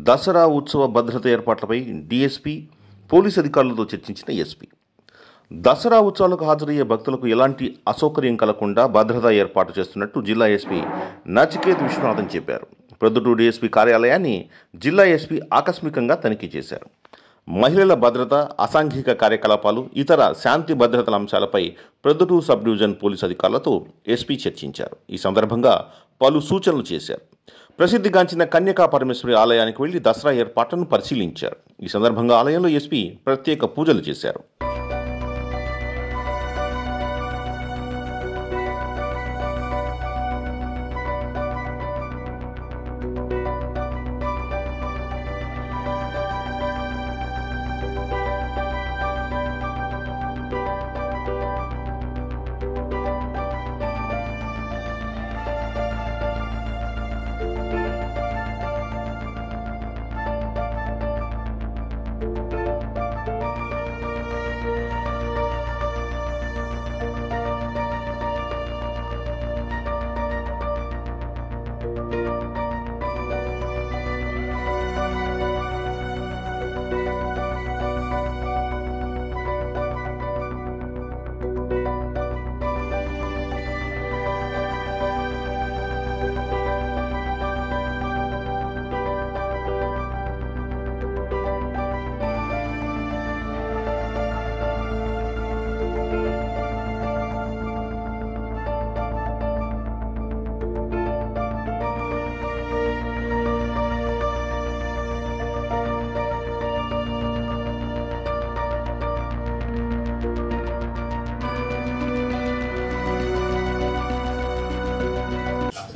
దసరా ఉత్సవ భద్రత ఏర్పాట్లపై డీఎస్పీ పోలీస్ అధికారులతో చర్చించిన ఎస్పీ. దసరా ఉత్సవాలకు హాజరయ్యే భక్తులకు ఎలాంటి అసౌకర్యం కలగకుండా భద్రత ఏర్పాటు చేస్తున్నట్టు జిల్లా ఎస్పీ నచికేత్ విశ్వనాథన్ చెప్పారు. ప్రొద్దుటూరు డీఎస్పీ కార్యాలయాన్ని జిల్లా ఎస్పీ ఆకస్మికంగా తనిఖీ చేశారు. మహిళల భద్రత, అసాంఘిక కార్యకలాపాలు, ఇతర శాంతి భద్రతల అంశాలపై ప్రొద్దుటూరు సబ్ డివిజన్ పోలీస్ అధికారులతో ఎస్పీ చర్చించారు. ఈ సందర్భంగా పలు సూచనలు చేశారు. ప్రసిద్ధిగాంచిన కన్యకా పరమేశ్వరి ఆలయానికి వెళ్లి దసరా ఏర్పాట్లను పరిశీలించారు. ఈ సందర్భంగా ఆలయంలో ఎస్పీ ప్రత్యేక పూజలు చేశారు.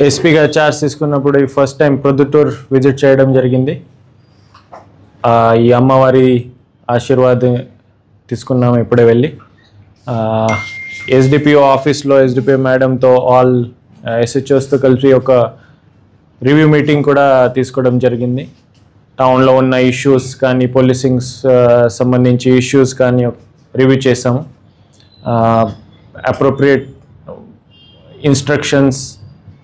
ఎస్పీగా చార్జ్ తీసుకున్నప్పుడు ఈ ఫస్ట్ టైం ప్రొద్దుటూరు విజిట్ చేయడం జరిగింది. ఈ అమ్మవారి ఆశీర్వాదం తీసుకున్నాము ఇప్పుడే వెళ్ళి. ఎస్డిపిఓ ఆఫీస్లో ఎస్డిపిఓ మేడంతో ఆల్ ఎస్హెచ్ఓస్తో కలిసి ఒక రివ్యూ మీటింగ్ కూడా తీసుకోవడం జరిగింది. టౌన్లో ఉన్న ఇష్యూస్ కానీ, పోలీసింగ్ సంబంధించి ఇష్యూస్ కానీ రివ్యూ చేసాము. అప్రోప్రియేట్ ఇన్స్ట్రక్షన్స్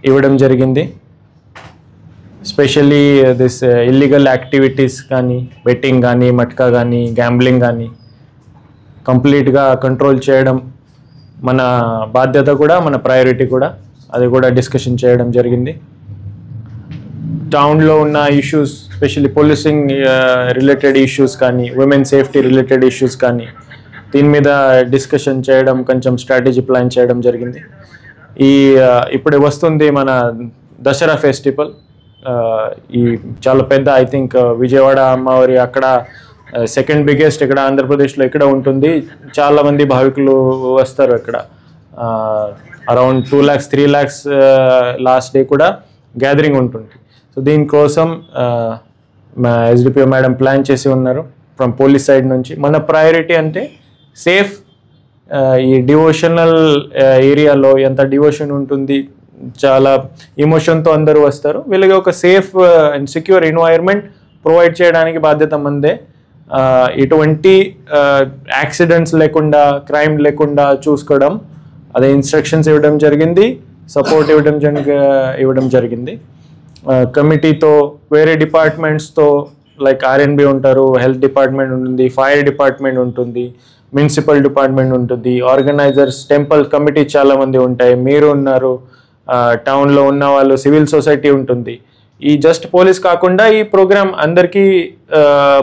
ఇవ్వడం జరిగింది. స్పెషల్లీ దిస్ ఇల్లీగల్ యాక్టివిటీస్ కానీ, బెట్టింగ్ కానీ, మట్కా కానీ, గ్యాంబ్లింగ్ కానీ కంప్లీట్గా కంట్రోల్ చేయడం మన బాధ్యత కూడా, మన ప్రయారిటీ కూడా. అది కూడా డిస్కషన్ చేయడం జరిగింది. టౌన్లో ఉన్న issues, specially policing related issues కానీ, ఉమెన్ సేఫ్టీ రిలేటెడ్ ఇష్యూస్ కానీ, దీని మీద డిస్కషన్ చేయడం, కొంచెం స్ట్రాటజీ ప్లాన్ చేయడం జరిగింది. ఇప్పుడు వస్తుంది మన దసరా ఫెస్టివల్. ఈ చాలా పెద్ద, ఐ థింక్ విజయవాడ అమ్మవారి అక్కడ సెకండ్ బిగ్గెస్ట్ ఇక్కడ ఆంధ్రప్రదేశ్లో ఇక్కడ ఉంటుంది. చాలామంది భావికులు వస్తారు ఇక్కడ. Around 2 lakhs 3 lakhs last day కూడా గ్యాదరింగ్ ఉంటుంది. సో దీనికోసం మా ఎస్డిపిఓ మేడం ప్లాన్ చేసి ఉన్నారు ఫ్రమ్ పోలీస్ సైడ్ నుంచి. మన ప్రయారిటీ అంటే సేఫ్. ఈ డివోషనల్ ఏరియాలో ఎంత డివోషన్ ఉంటుంది, చాలా ఎమోషన్తో అందరూ వస్తారు. వీళ్ళకి ఒక safe and secure environment provide చేయడానికి బాధ్యత మందే. ఎటువంటి యాక్సిడెంట్స్ లేకుండా, క్రైమ్ లేకుండా చూసుకోవడం, అదే ఇన్స్ట్రక్షన్స్ ఇవ్వడం జరిగింది, సపోర్ట్ ఇవ్వడం జరిగింది. కమిటీతో వేరే డిపార్ట్మెంట్స్తో లైక్ ఆర్ఎన్బి ఉంటారు, హెల్త్ డిపార్ట్మెంట్ ఉంటుంది, ఫైర్ డిపార్ట్మెంట్ ఉంటుంది, మున్సిపల్ డిపార్ట్మెంట్ ఉంటుంది, ఆర్గనైజర్స్, టెంపుల్ కమిటీ చాలామంది ఉంటాయి, మీరు ఉన్నారు, టౌన్లో ఉన్న వాళ్ళు, సివిల్ సొసైటీ ఉంటుంది. ఈ జస్ట్ పోలీస్ కాకుండా ఈ ప్రోగ్రామ్ అందరికీ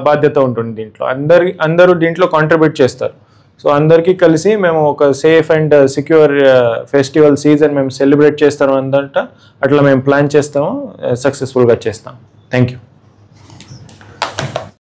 బాధ్యత ఉంటుంది. దీంట్లో అందరూ దీంట్లో కాంట్రిబ్యూట్ చేస్తారు. సో అందరికీ కలిసి మేము ఒక safe and secure festival season మేము సెలబ్రేట్ చేస్తాము అందంట. అట్లా మేము ప్లాన్ చేస్తాము, సక్సెస్ఫుల్గా చేస్తాం. Thank you.